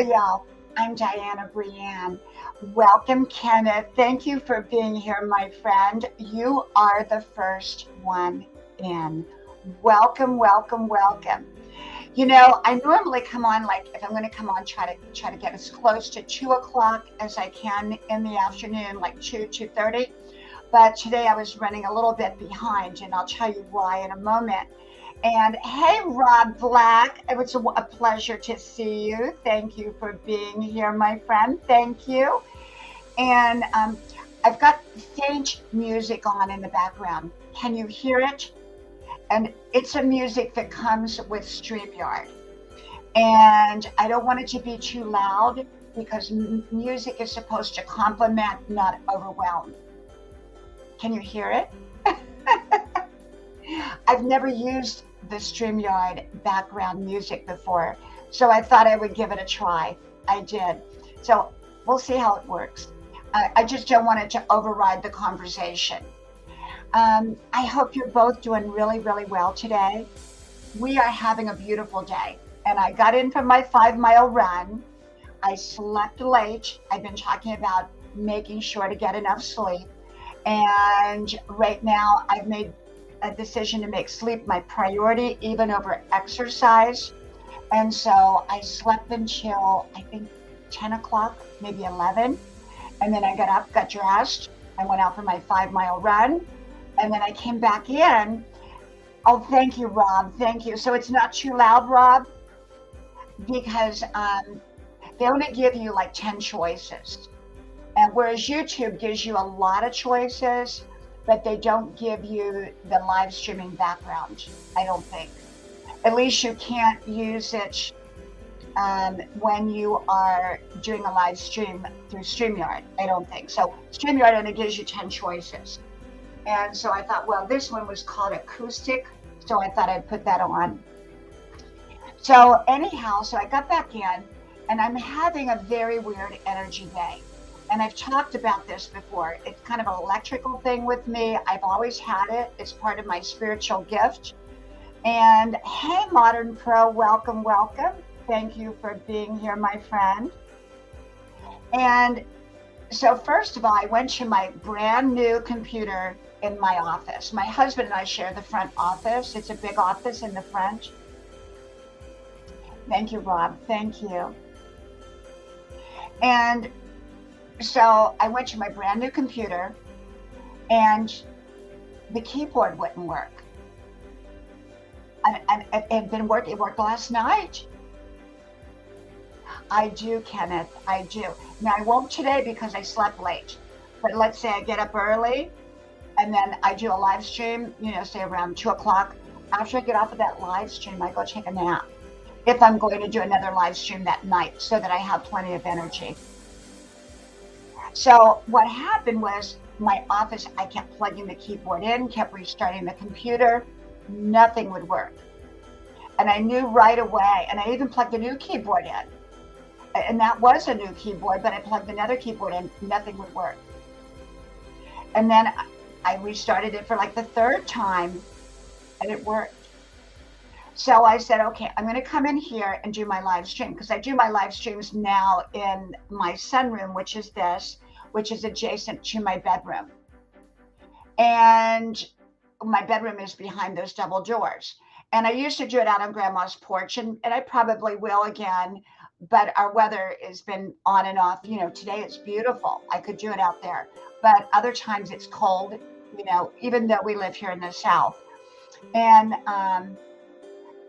y'all. I'm Diana Brienne. Welcome, Kenneth. Thank you for being here, my friend. You are the first one in. Welcome, welcome, welcome. You know, I normally come on, like if I'm going to come on, try to get as close to 2 o'clock as I can in the afternoon, like 2:30. But today I was running a little bit behind, and I'll tell you why in a moment. And hey, Rob Black, it was a pleasure to see you. Thank you for being here, my friend. Thank you. And I've got faint music on in the background. Can you hear it? And it's a music that comes with StreamYard. And I don't want it to be too loud because music is supposed to complement, not overwhelm. Can you hear it? I've never used the StreamYard background music before, so I thought I would give it a try. I did. So we'll see how it works. I just don't want it to override the conversation. I hope you're both doing really, really well today. We are having a beautiful day, and I got in from my 5-mile run. I slept late. I've been talking about making sure to get enough sleep, and right now I've made a decision to make sleep my priority, even over exercise. And so I slept until I think 10 o'clock, maybe 11. And then I got up, got dressed, I went out for my 5-mile run. And then I came back in. Oh, thank you, Rob. Thank you. So it's not too loud, Rob, because they only give you like 10 choices. And whereas YouTube gives you a lot of choices, but they don't give you the live streaming background, I don't think. At least you can't use it when you are doing a live stream through StreamYard, I don't think. So StreamYard only gives you 10 choices. And so I thought, well, this one was called acoustic, so I thought I'd put that on. So anyhow, so I got back in, and I'm having a very weird energy day. And I've talked about this before. It's kind of an electrical thing with me. I've always had it. It's part of my spiritual gift. And hey, Modern Pro, welcome, welcome. Thank you for being here, my friend. And so first of all, I went to my brand new computer in my office. My husband and I share the front office. It's a big office in the front. Thank you, Rob. Thank you. And so I went to my brand new computer, and the keyboard wouldn't work. And it had been working. It worked last night. I do, Kenneth. I do. Now I won't today because I slept late. But let's say I get up early, and then I do a live stream. You know, say around 2 o'clock. After I get off of that live stream, I go take a nap. If I'm going to do another live stream that night, so that I have plenty of energy. So what happened was my office, I kept plugging the keyboard in, kept restarting the computer, nothing would work. And I knew right away, and I even plugged a new keyboard in. And that was a new keyboard, but I plugged another keyboard in, nothing would work. And then I restarted it for like the 3rd time, and it worked. So I said, okay, I'm going to come in here and do my live stream, because I do my live streams now in my sunroom, which is this, which is adjacent to my bedroom. And my bedroom is behind those double doors. And I used to do it out on Grandma's porch, and I probably will again, but our weather has been on and off. You know, today it's beautiful. I could do it out there, but other times it's cold, you know, even though we live here in the South. And,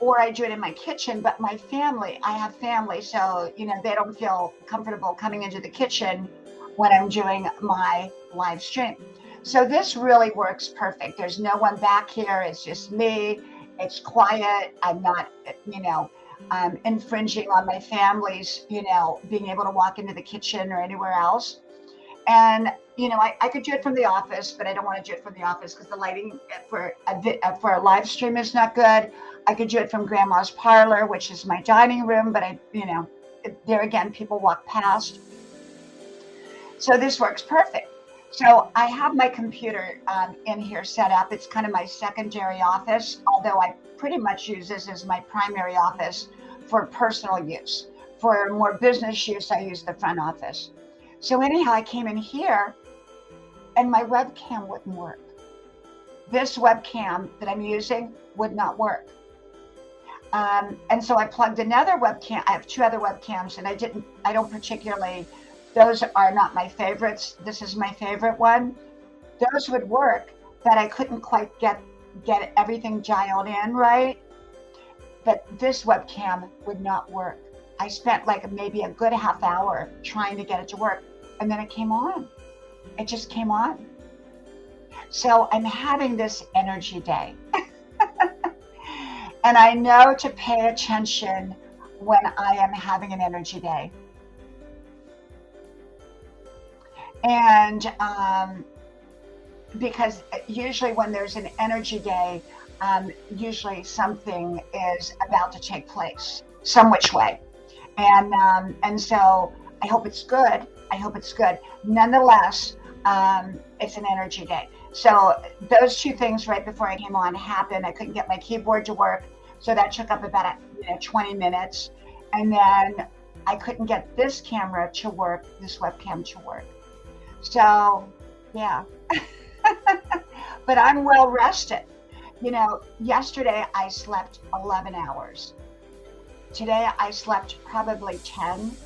or I do it in my kitchen, but my family, I have family, so, you know, they don't feel comfortable coming into the kitchen when I'm doing my live stream. So this really works perfect. There's no one back here. It's just me. It's quiet. I'm not, you know, infringing on my family's, you know, being able to walk into the kitchen or anywhere else. And, you know, I could do it from the office, but I don't want to do it from the office because the lighting for a live stream is not good. I could do it from Grandma's parlor, which is my dining room, but you know, there again, people walk past. So this works perfect. So I have my computer in here set up. It's kind of my secondary office, although I pretty much use this as my primary office for personal use. For more business use, I use the front office. So anyhow, I came in here and my webcam wouldn't work. This webcam that I'm using would not work. And so I plugged another webcam. I have two other webcams, and I don't particularly, those are not my favorites. This is my favorite one. Those would work, but I couldn't quite get everything dialed in right. But this webcam would not work. I spent like maybe a good half hour trying to get it to work, and then it came on. It just came on. So I'm having this energy day. And I know to pay attention when I am having an energy day. And because usually when there's an energy day, usually something is about to take place, some which way. And so I hope it's good. I hope it's good. Nonetheless, it's an energy day. So those two things right before I came on happened. I couldn't get my keyboard to work. So that took up about 20 minutes. And then I couldn't get this camera to work, this webcam to work. So, yeah. But I'm well rested. Yesterday I slept 11 hours. Today I slept probably 10.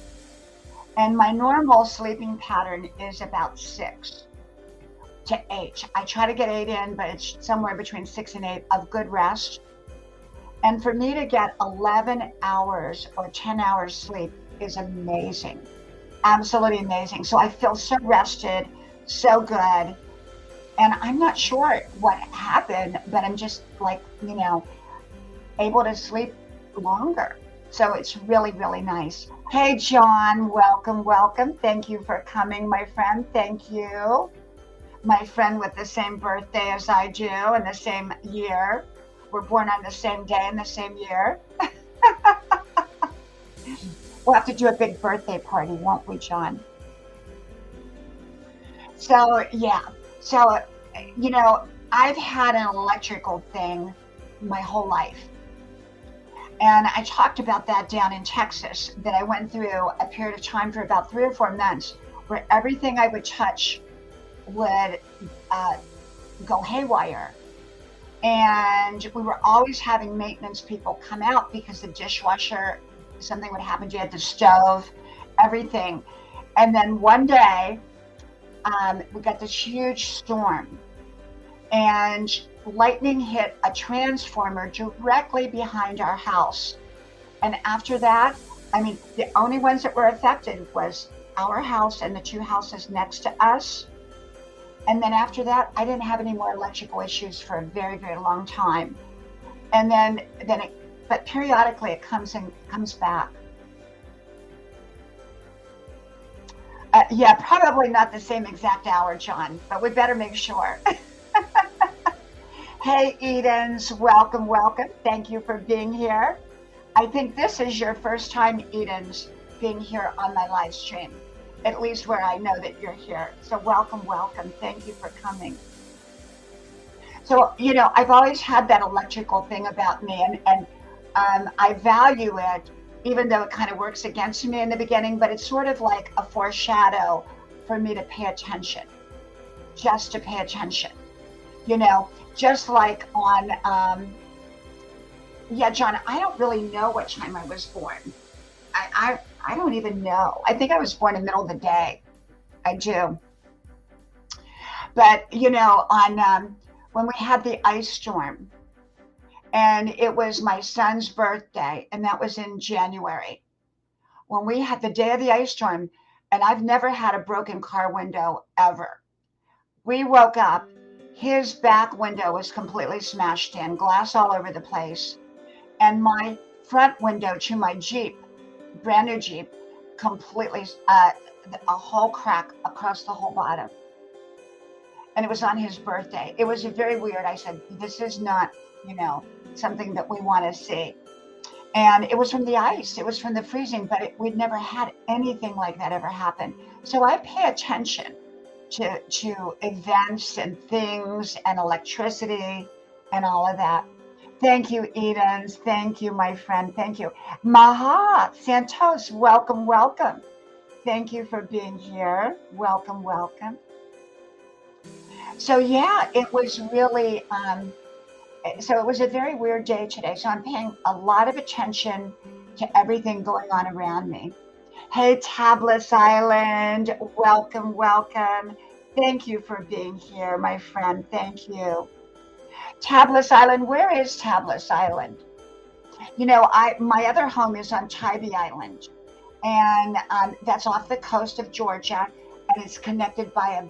And my normal sleeping pattern is about 6 to 8. I try to get 8 in, but it's somewhere between 6 and 8 of good rest. And for me to get 11 hours or 10 hours sleep is amazing. Absolutely amazing. So I feel so rested, so good. And I'm not sure what happened, but I'm just able to sleep longer. So it's really, really nice. Hey, John, welcome, welcome. Thank you for coming, my friend. Thank you. My friend with the same birthday as I do and the same year. We're born on the same day and the same year. We'll have to do a big birthday party, won't we, John? So, yeah. So, I've had an electrical thing my whole life. And I talked about that down in Texas, that I went through a period of time for about 3 or 4 months where everything I would touch would go haywire. And we were always having maintenance people come out because the dishwasher, something would happen to you, the stove, everything. And then one day, we got this huge storm. And lightning hit a transformer directly behind our house. And after that, the only ones that were affected was our house and the 2 houses next to us. And then after that, I didn't have any more electrical issues for a very, very long time. And but periodically it comes back. Yeah, probably not the same exact hour, John, but we better make sure. Hey, Edens, welcome, welcome. Thank you for being here. I think this is your first time, Edens, being here on my live stream, at least where I know that you're here. So welcome, welcome. Thank you for coming. So, I've always had that electrical thing about me, and I value it, even though it kind of works against me in the beginning, but it's sort of like a foreshadow for me to pay attention, just to pay attention. Just like on, yeah, John, I don't really know what time I was born. I don't even know. I think I was born in the middle of the day. I do. But, on when we had the ice storm, and it was my son's birthday, and that was in January. When we had the day of the ice storm, and I've never had a broken car window ever. We woke up. His back window was completely smashed in, glass all over the place. And my front window to my Jeep, brand new Jeep, completely, a whole crack across the whole bottom. And it was on his birthday. It was very weird. I said, this is not, something that we want to see. And it was from the ice. It was from the freezing, but we'd never had anything like that ever happen. So I pay attention to events and things and electricity and all of that. Thank you, Edens. Thank you, my friend. Thank you. Maha Santos, welcome, welcome. Thank you for being here. Welcome, welcome. So yeah, it was really, so it was a very weird day today. So I'm paying a lot of attention to everything going on around me. Hey, Tablas Island, welcome, welcome. Thank you for being here, my friend. Thank you. Tablas Island, where is Tablas Island? You know, my other home is on Tybee Island, and that's off the coast of Georgia, and it's connected by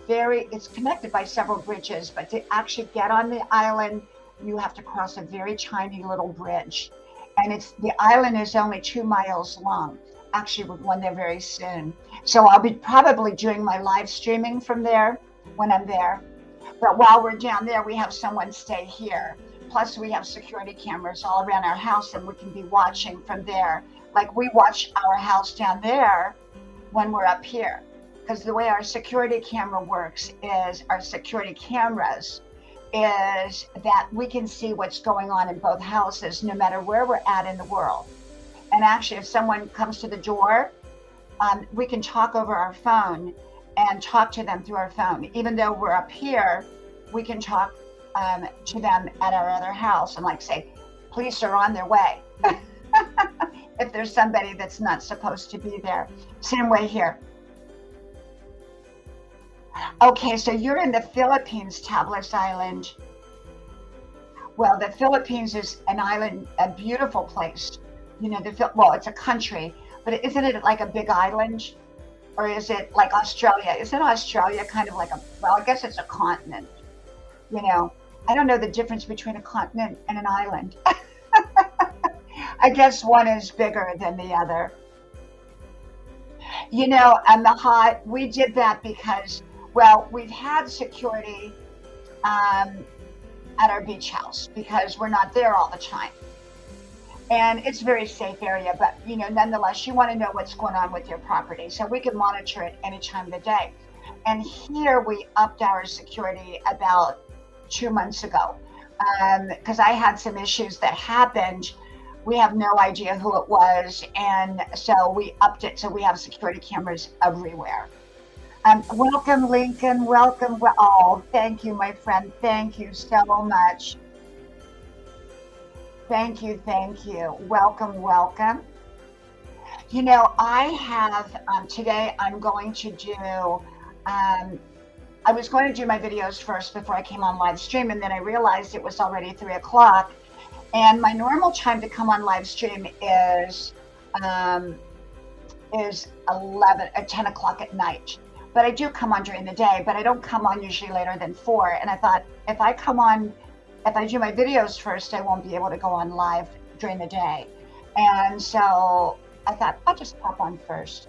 several bridges, but to actually get on the island, you have to cross a very tiny little bridge, and the island is only 2 miles long. Actually, we're going there very soon, so I'll be probably doing my live streaming from there when I'm there. But while we're down there, we have someone stay here. Plus, we have security cameras all around our house, and we can be watching from there. Like we watch our house down there when we're up here. Because the way our security camera works is our security cameras is that we can see what's going on in both houses, no matter where we're at in the world. And actually, if someone comes to the door, we can talk over our phone and talk to them through our phone. Even though we're up here, we can talk to them at our other house and like say, police are on their way. If there's somebody that's not supposed to be there. Same way here. Okay, so you're in the Philippines, Tablas Island. Well, the Philippines is an island, a beautiful place. You know, well, it's a country, but isn't it like a big island? Or is it like Australia? Isn't Australia kind of like well, I guess it's a continent. You know, I don't know the difference between a continent and an island. I guess one is bigger than the other. You know, and we did that because, well, we've had security at our beach house because we're not there all the time. And it's a very safe area, but you know, nonetheless, you want to know what's going on with your property, so we can monitor it any time of the day. And here we upped our security about 2 months ago because I had some issues that happened. We have no idea who it was, and so we upped it. So we have security cameras everywhere. Welcome, Lincoln. Welcome. Oh, thank you, my friend. Thank you so much. Thank you, thank you. Welcome, welcome. You know, I have, today I'm going to do, I was going to do my videos first before I came on live stream, and then I realized it was already 3 o'clock. And my normal time to come on live stream is 10 o'clock at night. But I do come on during the day, but I don't come on usually later than 4. And I thought if I do my videos first, I won't be able to go on live during the day. And so I thought I'll just pop on first.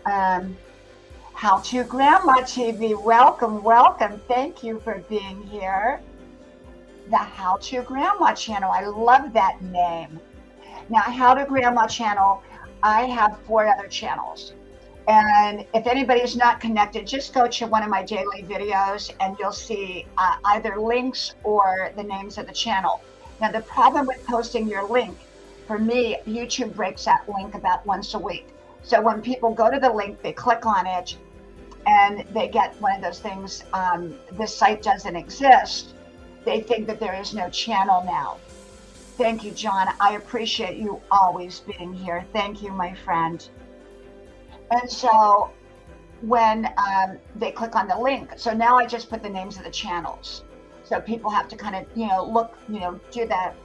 How to Grandma TV, welcome, welcome. Thank you for being here. The How to Grandma channel, I love that name. Now, How to Grandma channel, I have 4 other channels. And if anybody's not connected, just go to one of my daily videos and you'll see either links or the names of the channel. Now, the problem with posting your link, for me, YouTube breaks that link about once a week. So when people go to the link, they click on it and they get one of those things, this site doesn't exist. They think that there is no channel now. Thank you, John. I appreciate you always being here. Thank you, my friend. And so when they click on the link, so now I just put the names of the channels. So people have to kind of, look, do that,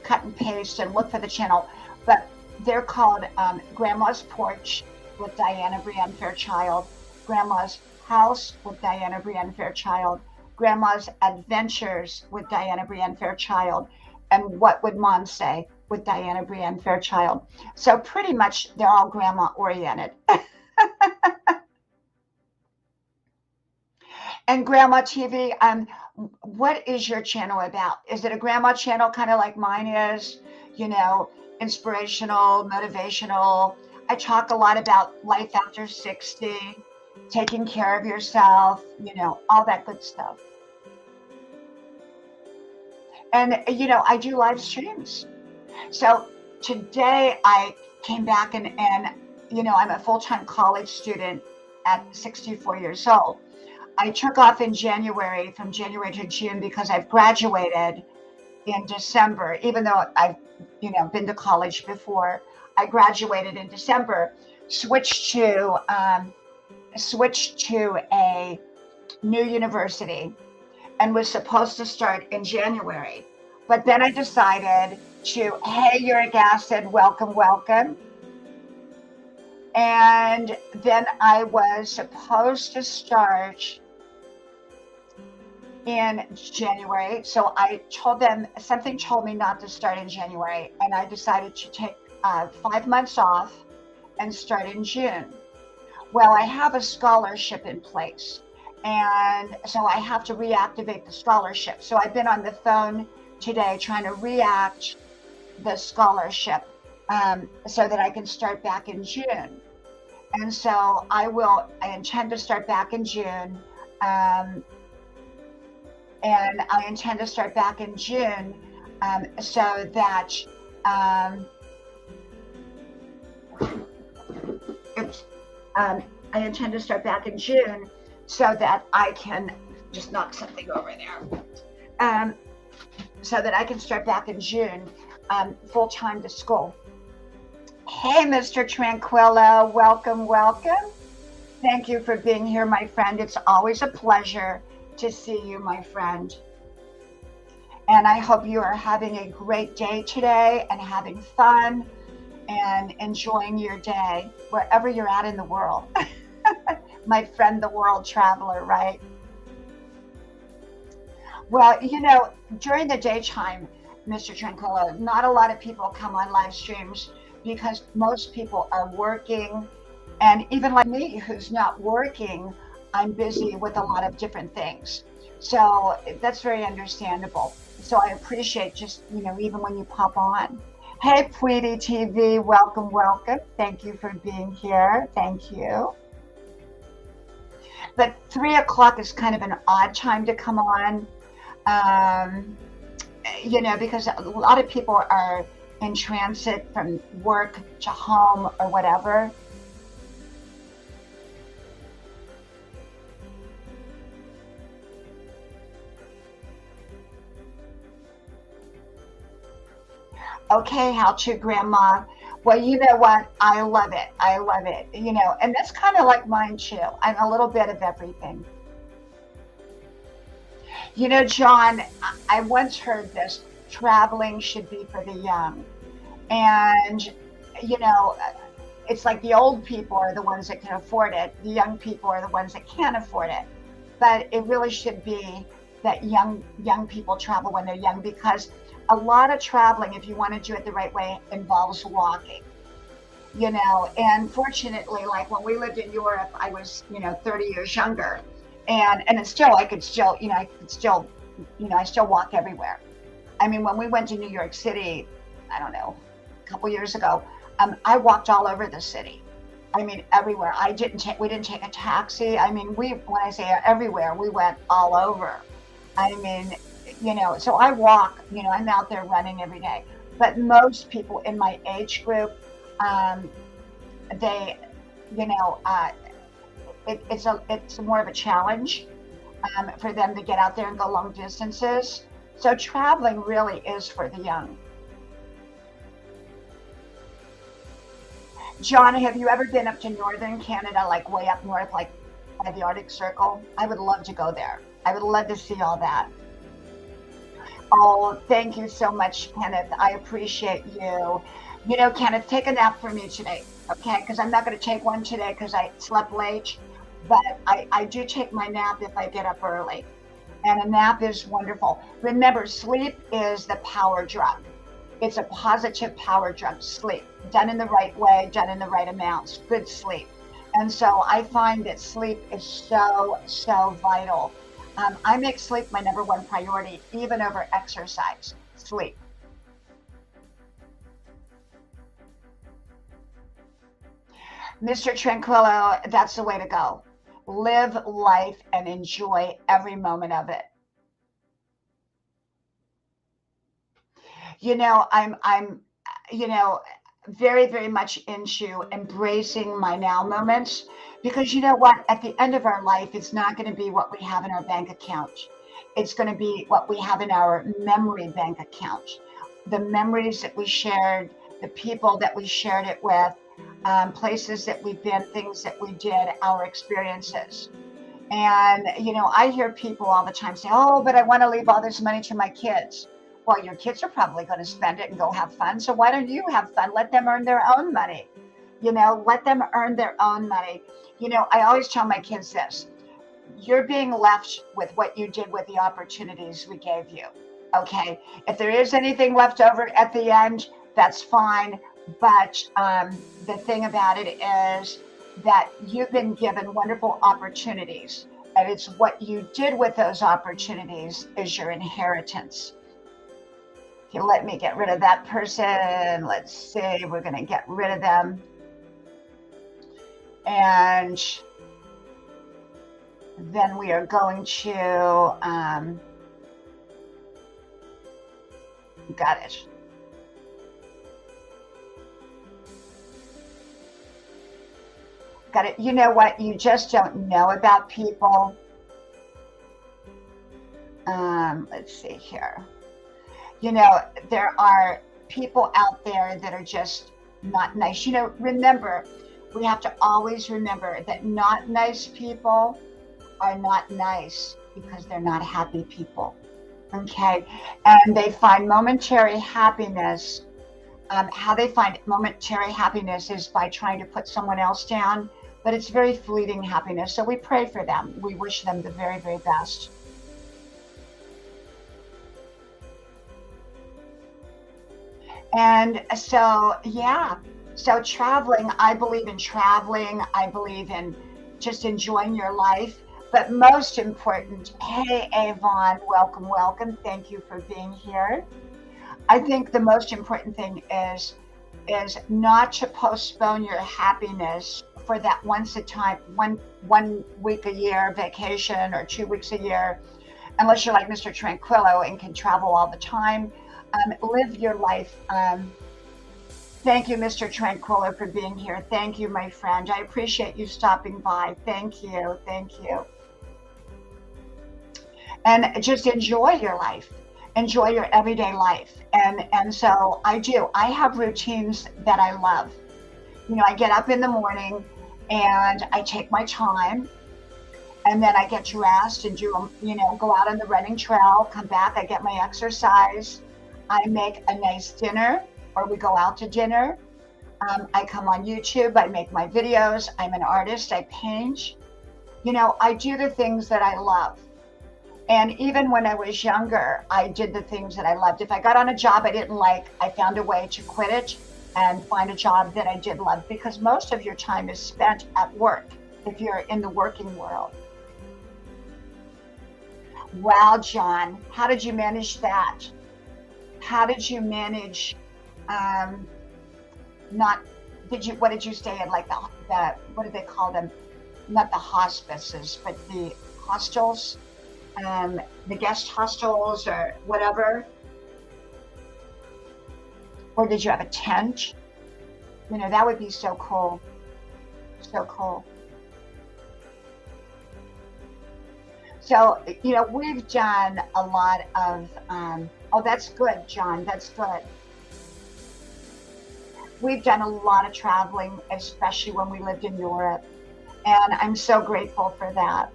cut and paste and look for the channel. But they're called Grandma's Porch with Diana Brienne Fairchild, Grandma's House with Diana Brienne Fairchild, Grandma's Adventures with Diana Brienne Fairchild, and What Would Mom Say with Diana Brienne Fairchild. So pretty much they're all grandma oriented. And Grandma TV, what is your channel about? Is it a grandma channel kind of like mine is? Inspirational, motivational. I talk a lot about life after 60, taking care of yourself, all that good stuff. And, I do live streams. So today I came back and I'm a full-time college student at 64 years old. I took off in January, from January to June, because I've graduated in December, even though I've, been to college before. I graduated in December, switched to a new university, and was supposed to start in January. But then I decided to, hey, uric acid, welcome, welcome. And then I was supposed to start in January. So I told them, something told me not to start in January, and I decided to take 5 months off and start in June. Well, I have a scholarship in place, and so I have to reactivate the scholarship. So I've been on the phone today trying to react the scholarship so that I can start back in June. And so I intend to start back in June. And I intend to start back in June so that I intend to start back in June so that I can just knock something over there. So that I can start back in June full-time to school. Hey, Mr. Tranquillo, welcome, welcome. Thank you for being here, my friend. It's always a pleasure to see you, my friend. And I hope you are having a great day today and having fun and enjoying your day wherever you're at in the world. My friend, the world traveler, right? Well, during the daytime, Mr. Tranquillo, not a lot of people come on live streams because most people are working. And even like me, who's not working, I'm busy with a lot of different things. So that's very understandable. So I appreciate just, even when you pop on. Hey, Tweety TV, welcome, welcome. Thank you for being here. Thank you. But 3 o'clock is kind of an odd time to come on, because a lot of people are in transit from work to home or whatever. Okay, how to, Grandma? Well, you know what? I love it. I love it. And that's kind of like mine too. I'm a little bit of everything. John, I once heard this: traveling should be for the young. And, it's like the old people are the ones that can afford it. The young people are the ones that can't afford it. But it really should be that young people travel when they're young, because a lot of traveling, if you want to do it the right way, involves walking. And fortunately, like when we lived in Europe, I was, 30 years younger, and it's still, I still walk everywhere. I mean, when we went to New York City, I don't know, a couple years ago, I walked all over the city. I mean, everywhere. We didn't take a taxi. I mean, when I say everywhere, we went all over. I mean, so I walk, I'm out there running every day. But most people in my age group, it's more of a challenge for them to get out there and go long distances. So traveling really is for the young. John, have you ever been up to northern Canada, like way up north, like by the Arctic Circle? I would love to go there. I would love to see all that. Oh, thank you so much, Kenneth. I appreciate you. Kenneth, take a nap for me today, okay? Because I'm not going to take one today because I slept late. But I do take my nap if I get up early. And a nap is wonderful. Remember, sleep is the power drug. It's a positive power drug, sleep. Done in the right way, done in the right amounts, good sleep. And so I find that sleep is so, so vital. I make sleep my number one priority, even over exercise, sleep. Mr. Tranquillo, that's the way to go. Live life and enjoy every moment of it. I'm, you know, very, very much into embracing my now moments, because you know what? At the end of our life, it's not going to be what we have in our bank account. It's going to be what we have in our memory bank account. The memories that we shared, the people that we shared it with, places that we've been, things that we did, our experiences. And, I hear people all the time say, oh, but I want to leave all this money to my kids. Well, your kids are probably going to spend it and go have fun. So why don't you have fun? Let them earn their own money. Let them earn their own money. I always tell my kids this: you're being left with what you did with the opportunities we gave you. Okay. If there is anything left over at the end, that's fine. But the thing about it is that you've been given wonderful opportunities, and it's what you did with those opportunities is your inheritance. Okay, let me get rid of that person. Let's see, we're going to get rid of them. And then we are going to, got it. Got it. You know what? You just don't know about people. Let's see here. There are people out there that are just not nice. Remember, we have to always remember that not nice people are not nice because they're not happy people. Okay. And they find momentary happiness. How they find momentary happiness is by trying to put someone else down, but it's very fleeting happiness. So we pray for them. We wish them the very, very best. And so, yeah. So traveling, I believe in traveling. I believe in just enjoying your life. But most important, hey, Avon, welcome, welcome. Thank you for being here. I think the most important thing is not to postpone your happiness for that once a time, one week a year vacation or 2 weeks a year, unless you're like Mr. Tranquillo and can travel all the time. Live your life. Thank you, Mr. Tranquillo, for being here. Thank you, my friend. I appreciate you stopping by. Thank you. Thank you. And just enjoy your life. Enjoy your everyday life. And so I do. I have routines that I love. I get up in the morning and I take my time, and then I get dressed and go out on the running trail, come back, I get my exercise, I make a nice dinner, or we go out to dinner. I come on YouTube, I make my videos. I'm an artist, I paint. I do the things that I love. And even when I was younger, I did the things that I loved. If I got on a job I didn't like, I found a way to quit it and find a job that I did love, because most of your time is spent at work if you're in the working world. Wow, John, how did you manage that? How did you manage what did you stay in, like the what do they call them? Not the hospices, but the hostels, the guest hostels or whatever? Or did you have a tent? That would be so cool. So cool. So, we've done a lot of, oh, that's good, John, that's good. We've done a lot of traveling, especially when we lived in Europe. And I'm so grateful for that.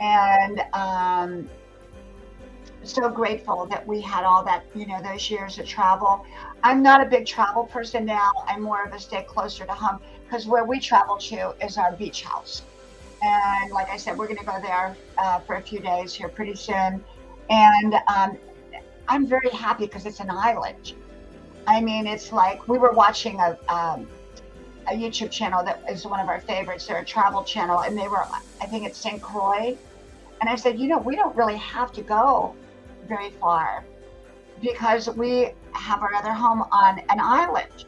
And so grateful that we had all that, those years of travel. I'm not a big travel person now. I'm more of a stay closer to home, because where we travel to is our beach house. And like I said, we're going to go there for a few days here pretty soon. And I'm very happy because it's an island. I mean, it's like we were watching a YouTube channel that is one of our favorites. They're a travel channel, and they were, I think it's St. Croix. And I said, we don't really have to go very far, because we have our other home on an island,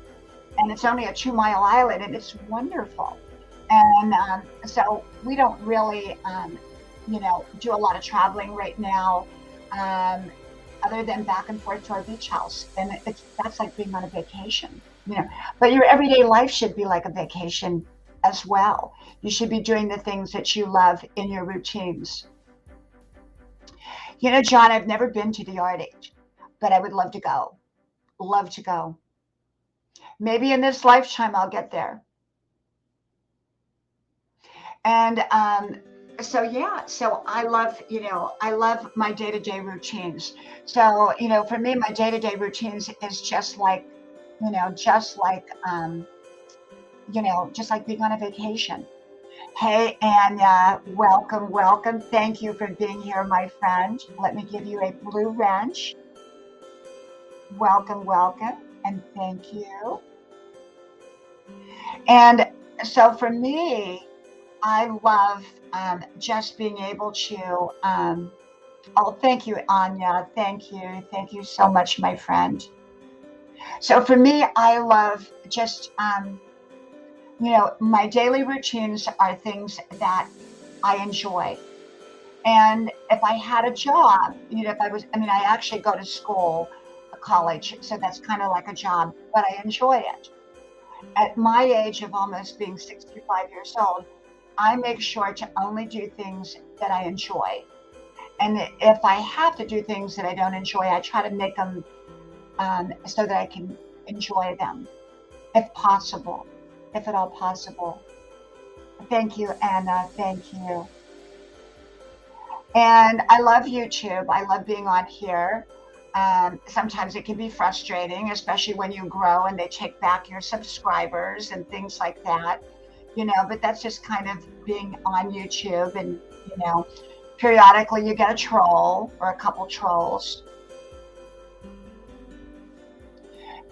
and it's only a 2-mile island, and it's wonderful. And so we don't really, do a lot of traveling right now. other than back and forth to our beach house. And that's like being on a vacation, you know. But your everyday life should be like a vacation as well. You should be doing the things that you love in your routines. You know, John, I've never been to the Arctic, but I would love to go. Love to go. Maybe in this lifetime I'll get there. And so yeah, so I love, you know, I love my day-to-day routines. So, you know, for me, my day-to-day routines is just like, you know, just like being on a vacation. Hey, Anya, welcome, welcome. Thank you for being here, my friend. Let me give you a blue wrench. Welcome, welcome, and thank you. And so for me, I love just being able to, oh, thank you, Anya. Thank you. Thank you so much, my friend. So for me, I love just, you know, my daily routines are things that I enjoy. And if I had a job, you know, I actually go to school, college, so that's kind of like a job, but I enjoy it. At my age of almost being 65 years old, I make sure to only do things that I enjoy. And if I have to do things that I don't enjoy, I try to make them so that I can enjoy them, if possible, if at all possible. Thank you, Anna. Thank you. And I love YouTube. I love being on here. Sometimes it can be frustrating, especially when you grow and they take back your subscribers and things like that, you know, but that's just kind of being on YouTube. And, you know, periodically you get a troll or a couple trolls.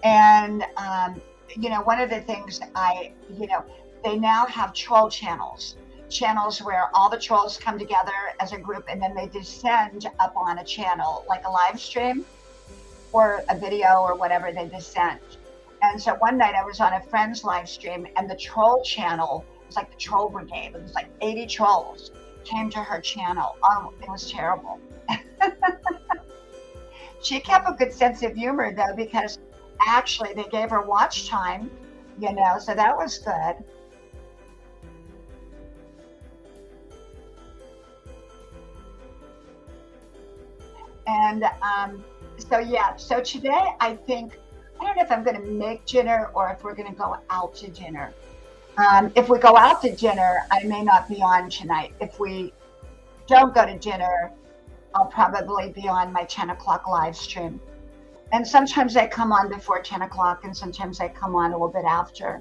And, you know, one of the things they now have troll channels where all the trolls come together as a group and then they descend up on a channel, like a live stream or a video or whatever, they descend. And so one night I was on a friend's live stream and the troll channel, it was like the troll brigade, it was like 80 trolls came to her channel. Oh, it was terrible. She kept a good sense of humor though, because actually they gave her watch time, you know, so that was good. And so yeah, so today I think, I don't know if I'm going to make dinner or if we're going to go out to dinner. If we go out to dinner, I may not be on tonight. If we don't go to dinner, I'll probably be on my 10 o'clock live stream. And sometimes I come on before 10 o'clock and sometimes I come on a little bit after.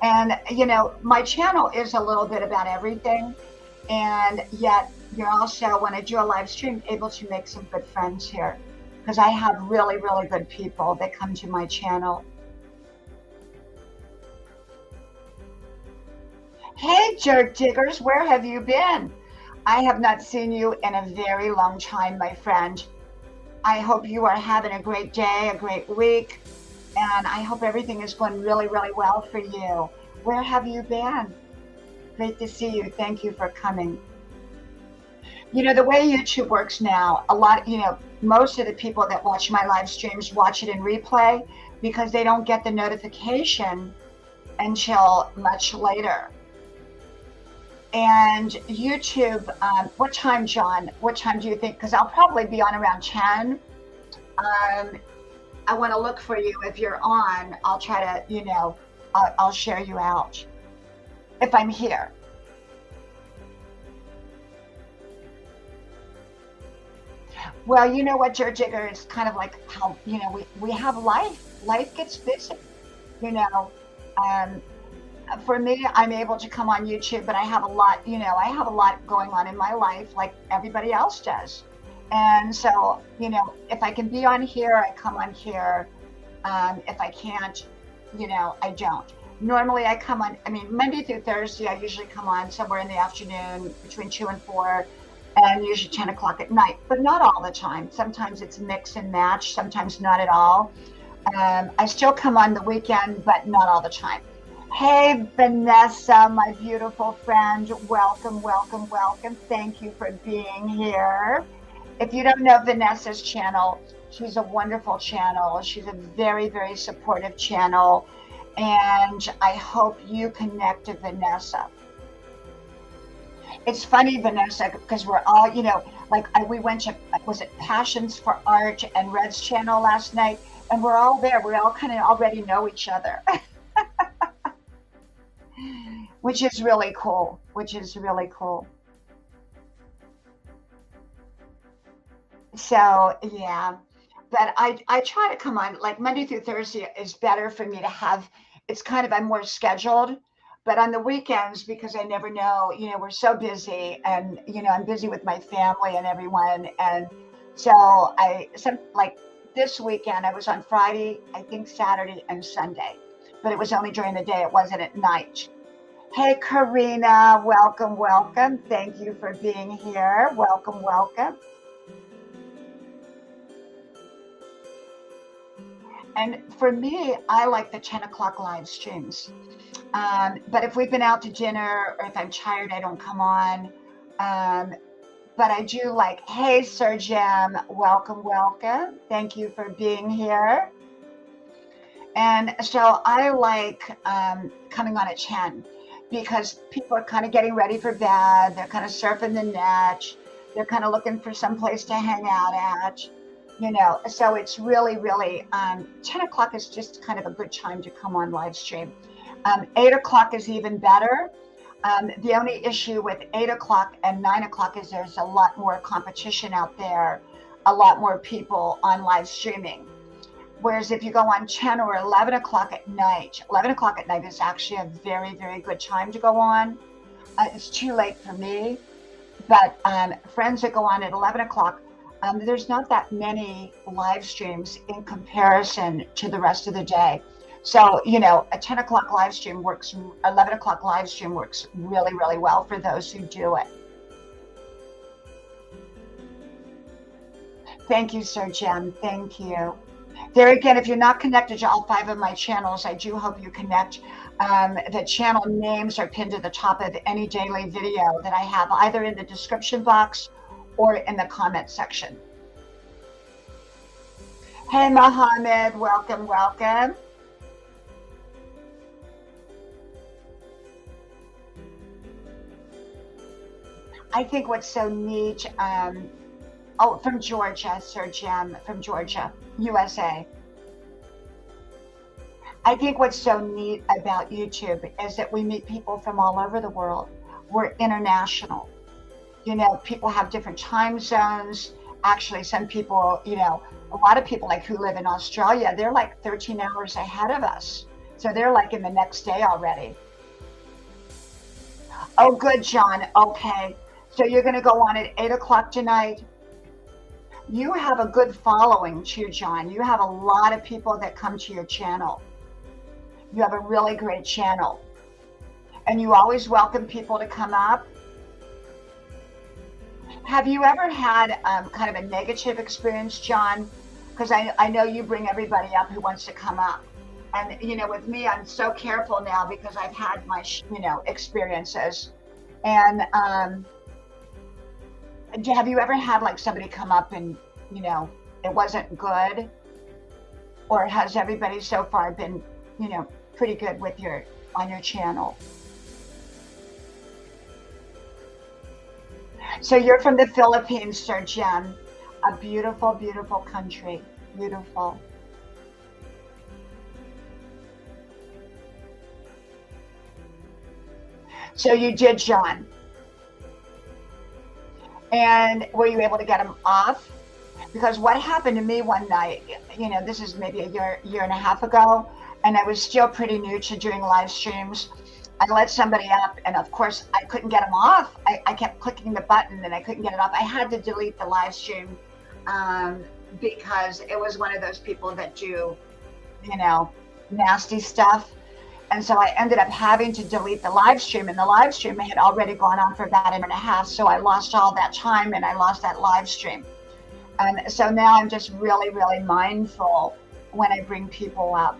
And, you know, my channel is a little bit about everything. And yet you're also, when I do a live stream, able to make some good friends here, because I have really, really good people that come to my channel. Hey, Jerk Diggers, where have you been? I have not seen you in a very long time, my friend. I hope you are having a great day, a great week, and I hope everything is going really, really well for you. Where have you been? Great to see you. Thank you for coming. You know, the way YouTube works now, most of the people that watch my live streams watch it in replay because they don't get the notification until much later. And YouTube, what time, John? What time do you think? Because I'll probably be on around 10. I want to look for you. If you're on, I'll try to, I'll share you out if I'm here. Well, you know what, Jigger, is kind of like how, we have life. Life gets busy, for me, I'm able to come on YouTube, but I have a lot, I have a lot going on in my life like everybody else does. And so, if I can be on here, I come on here. If I can't, I don't. Normally I come on, Monday through Thursday, I usually come on somewhere in the afternoon between 2 and 4 and usually 10 o'clock at night, but not all the time. Sometimes it's mix and match, sometimes not at all. I still come on the weekend, but not all the time. Hey, Vanessa, my beautiful friend. Welcome, welcome, welcome. Thank you for being here. If you don't know Vanessa's channel, she's a wonderful channel. She's a very, very supportive channel. And I hope you connect to Vanessa. It's funny, Vanessa, because we're all, we went to, was it Passions for Art and Red's channel last night? And we're all there. We all kind of already know each other. Which is really cool, So, yeah, but I try to come on, like Monday through Thursday is better for me to have, it's kind of, I'm more scheduled, but on the weekends, because I never know, we're so busy and, I'm busy with my family and everyone. And so like this weekend, I was on Friday, I think Saturday and Sunday, but it was only during the day. It wasn't at night. Hey, Karina, welcome, welcome. Thank you for being here. Welcome, welcome. And for me, I like the 10 o'clock live streams. But if we've been out to dinner or if I'm tired, I don't come on. But I do like, hey, Sir Jim, welcome, welcome. Thank you for being here. And so I like coming on at 10. Because people are kind of getting ready for bed. They're kind of surfing the net. They're kind of looking for some place to hang out at, So it's really, really, 10 o'clock is just kind of a good time to come on live stream. 8 o'clock is even better. The only issue with 8 o'clock and 9 o'clock is there's a lot more competition out there, a lot more people on live streaming. Whereas if you go on 10 or 11 o'clock at night, 11 o'clock at night is actually a very, very good time to go on. It's too late for me, but friends that go on at 11 o'clock, there's not that many live streams in comparison to the rest of the day. So, a 10 o'clock live stream works, 11 o'clock live stream works really, really well for those who do it. Thank you, Sir Jim. Thank you. There again, if you're not connected to all 5 of my channels, I do hope you connect. The channel names are pinned to the top of any daily video that I have, either in the description box or in the comment section. Hey, Mohammed, welcome, welcome. I think what's so neat, from Georgia, Sir Jim, from Georgia, USA. I think what's so neat about YouTube is that we meet people from all over the world. We're international. People have different time zones. Actually, some people, a lot of people like who live in Australia, they're like 13 hours ahead of us. So they're like in the next day already. Oh, good, John. Okay. So you're going to go on at 8 o'clock tonight. You have a good following too, John. You have a lot of people that come to your channel. You have a really great channel. And you always welcome people to come up. Have you ever had kind of a negative experience, John? Because I know you bring everybody up who wants to come up. And, with me, I'm so careful now because I've had my, experiences. And have you ever had like somebody come up and, it wasn't good? Or has everybody so far been, pretty good with on your channel? So you're from the Philippines, Sir Jen. A beautiful, beautiful country. Beautiful. So you did, John. And were you able to get them off? Because what happened to me one night, this is maybe a year and a half ago, and I was still pretty new to doing live streams. I let somebody up, and of course, I couldn't get them off. I kept clicking the button, and I couldn't get it off. I had to delete the live stream because it was one of those people that do, nasty stuff. And so I ended up having to delete the live stream, and the live stream had already gone on for about an hour and a half. So I lost all that time and I lost that live stream. And so now I'm just really, really mindful when I bring people up,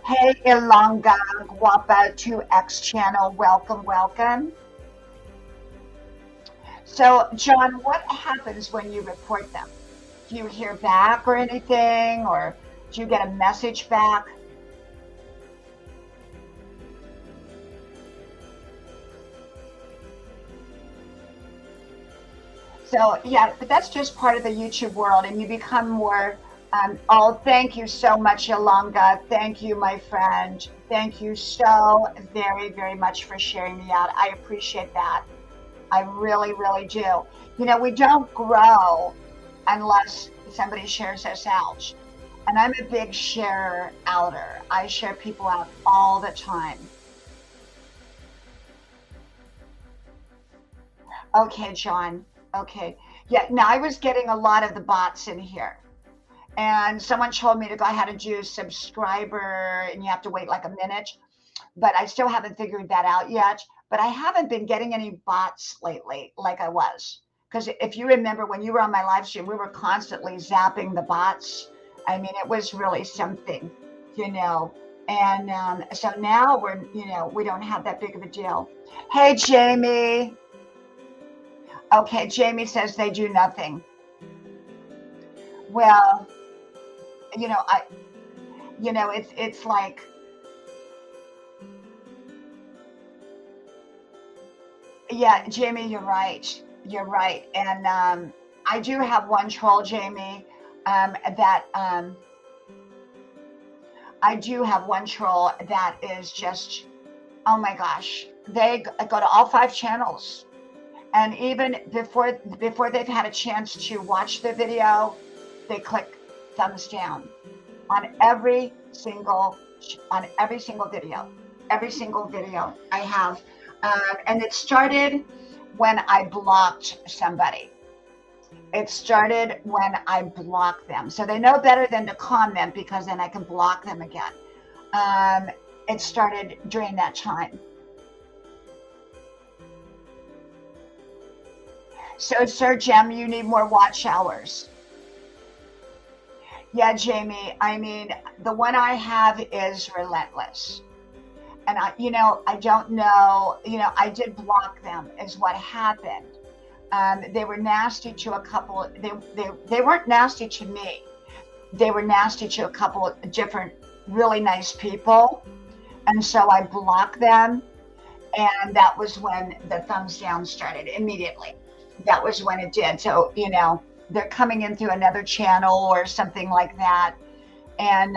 Hey, Ilonga Guapa 2X channel, welcome, welcome. So, John, what happens when you report them? Do you hear back or anything, or do you get a message back? So, yeah, but that's just part of the YouTube world, and you become more. Oh, thank you so much, Ilonga. Thank you, my friend. Thank you so very, very much for sharing me out. I appreciate that. I really, really do. You know, we don't grow unless somebody shares us out. And I'm a big sharer outer. I share people out all the time. Okay, John. Okay. Yeah, now I was getting a lot of the bots in here. And someone told me to go ahead and do subscriber and you have to wait like a minute. But I still haven't figured that out yet. But I haven't been getting any bots lately like I was. Because if you remember when you were on my live stream, we were constantly zapping the bots. I mean, it was really something, you know. And so now we're, you know, we don't have that big of a deal. Hey, Jamie. Okay, Jamie says they do nothing. Well, you know, it's like, yeah, Jamie, you're right. You're right. And I do have one troll, Jamie, that I do have one troll that is just, oh my gosh, they go to all 5 channels. And even before they've had a chance to watch the video, they click thumbs down on every single video. Every single video I have. And it started when I blocked somebody. It started when I blocked them. So they know better than to comment because then I can block them again. It started during that time. So, Sir Jem, you need more watch hours. Yeah, Jamie, I mean, the one I have is relentless. And I don't know, I did block them is what happened. They were nasty to a couple, they weren't nasty to me. They were nasty to a couple of different really nice people. And so I blocked them. And that was when the thumbs down started immediately. That was when it did. So, they're coming in through another channel or something like that. And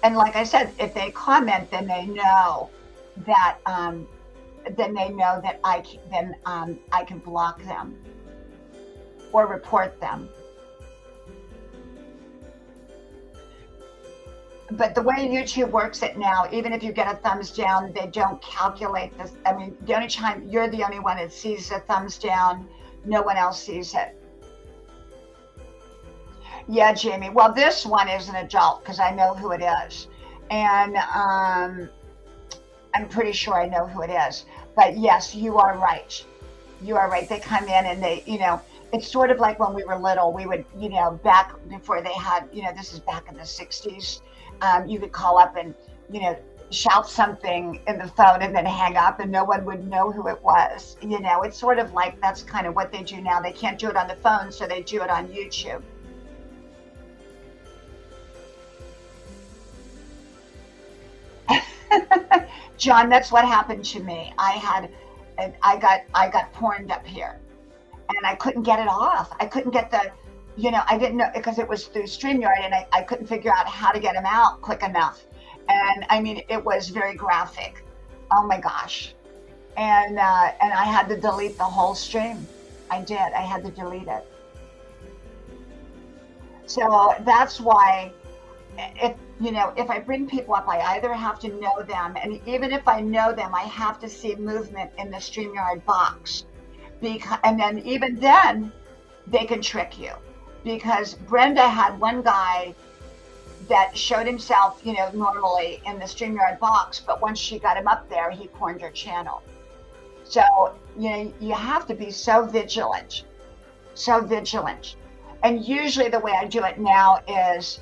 like I said, if they comment, then they know that I can block them or report them. But the way YouTube works it now, even if you get a thumbs down, they don't calculate this. I mean, the only time you're the only one that sees the thumbs down, no one else sees it. Yeah, Jamie. Well, this one is an adult because I know who it is. And I'm pretty sure I know who it is. But yes, you are right. You are right. They come in and they, it's sort of like when we were little, we would, back before they had, this is back in the 60s. You could call up and, shout something in the phone and then hang up and no one would know who it was. It's sort of like that's kind of what they do now. They can't do it on the phone, so they do it on YouTube. John, that's what happened to me. I got porned up here and I couldn't get it off. I couldn't get the, I didn't know because it was through StreamYard and I couldn't figure out how to get them out quick enough. And I mean, it was very graphic. Oh my gosh. And I had to delete the whole stream. I did. I had to delete it. So that's why if I bring people up, I either have to know them, and even if I know them, I have to see movement in the StreamYard box. And then even then, they can trick you. Because Brenda had one guy that showed himself, normally in the StreamYard box, but once she got him up there, he porned her channel. So, you have to be so vigilant. So vigilant. And usually the way I do it now is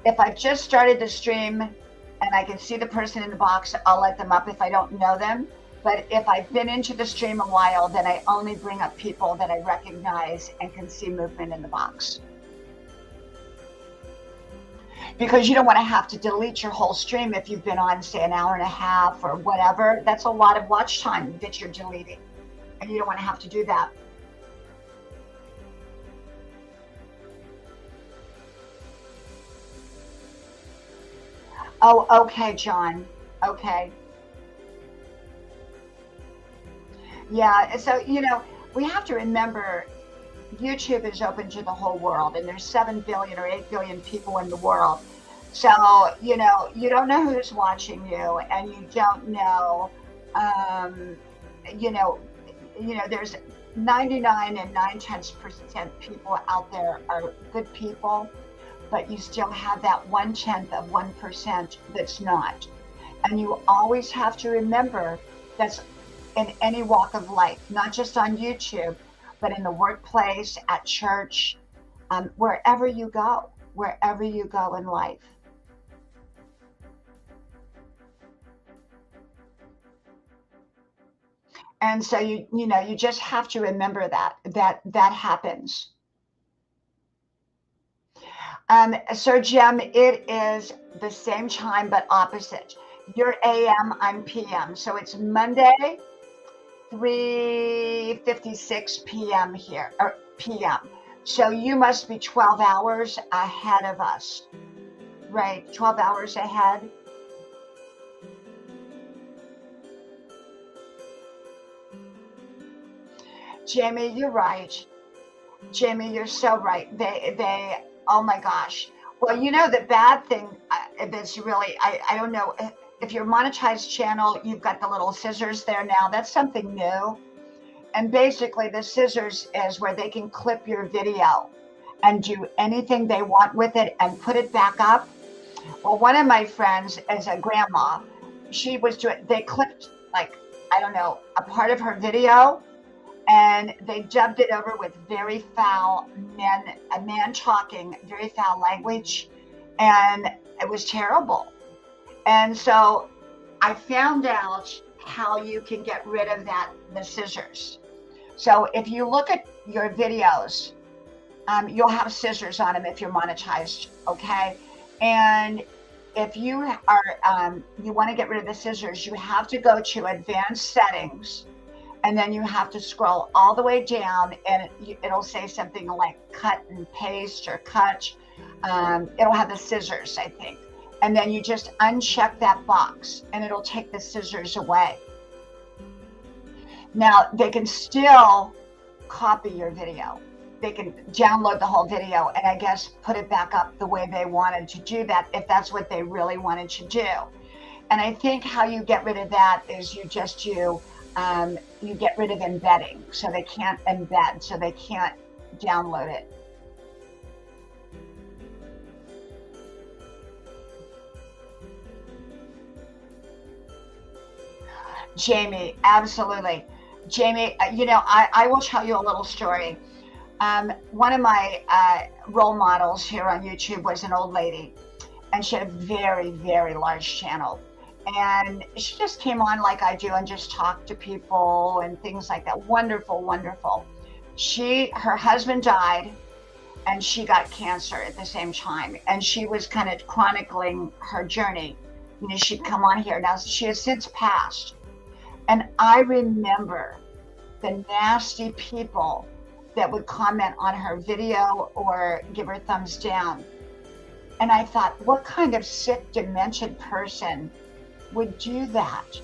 if I've just started the stream and I can see the person in the box, I'll let them up if I don't know them. But if I've been into the stream a while, then I only bring up people that I recognize and can see movement in the box. Because you don't want to have to delete your whole stream if you've been on, say, an hour and a half or whatever. That's a lot of watch time that you're deleting, and you don't want to have to do that. Oh, okay, John. Okay. Yeah, so, we have to remember YouTube is open to the whole world, and there's 7 billion or 8 billion people in the world. So, you don't know who's watching you, and you don't know, there's 99 and 9/10% people out there are good people, but you still have that 1/10 of 1% that's not. And you always have to remember that's in any walk of life, not just on YouTube, but in the workplace, at church, wherever you go in life. And so you just have to remember that happens. Sir Jim, it is the same time but opposite. You're AM, I'm PM. So it's Monday, 3:56 p.m. here, or PM. So you must be 12 hours ahead of us, right? 12 hours ahead. Jamie, you're right. Jamie, you're so right. They, oh my gosh. Well, the bad thing that's really, I don't know, if your monetized channel, you've got the little scissors there now. That's something new. And basically the scissors is where they can clip your video and do anything they want with it and put it back up. Well, one of my friends is a grandma. They clipped, like, I don't know, a part of her video, and they dubbed it over with very foul a man talking very foul language, and it was terrible. And so I found out how you can get rid of the scissors. So if you look at your videos, you'll have scissors on them if you're monetized, okay? And if you are, you want to get rid of the scissors, you have to go to advanced settings, and then you have to scroll all the way down, and it'll say something like cut and paste or cut. It'll have the scissors, I think. And then you just uncheck that box, and it'll take the scissors away. Now, they can still copy your video. They can download the whole video and I guess put it back up the way they wanted to do that, if that's what they really wanted to do. And I think how you get rid of that is you get rid of embedding. So they can't embed, so they can't download it. Jamie, absolutely. Jamie, I will tell you a little story. One of my role models here on YouTube was an old lady, and she had a very, very large channel. And she just came on like I do and just talked to people and things like that. Wonderful, wonderful. Her husband died, and she got cancer at the same time. And she was kind of chronicling her journey. She'd come on here. Now, she has since passed. And I remember the nasty people that would comment on her video or give her thumbs down. And I thought, what kind of sick, demented person would do that?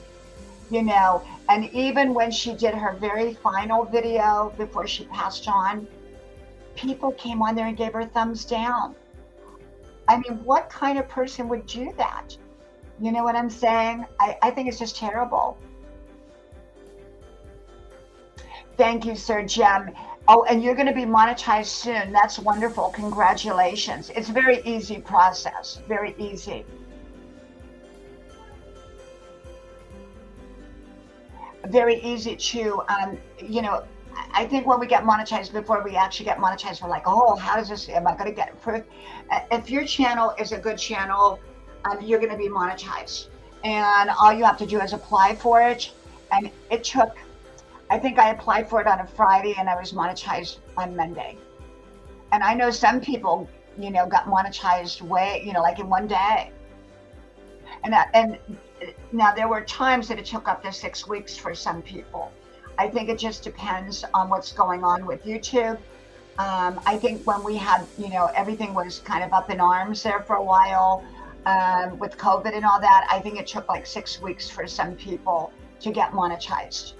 And even when she did her very final video before she passed on, people came on there and gave her thumbs down. I mean, what kind of person would do that? You know what I'm saying? I think it's just terrible. Thank you, Sir Jim. Oh, and you're going to be monetized soon. That's wonderful. Congratulations. It's a very easy process. Very easy. Very easy to, I think when we get monetized, before we actually get monetized, we're like, oh, how does this, am I going to get approved? If your channel is a good channel, you're going to be monetized. And all you have to do is apply for it. And it took, I think I applied for it on a Friday and I was monetized on Monday. And I know some people, got monetized like in one day. And now there were times that it took up to 6 weeks for some people. I think it just depends on what's going on with YouTube. I think when we had, everything was kind of up in arms there for a while with COVID and all that, I think it took like 6 weeks for some people to get monetized.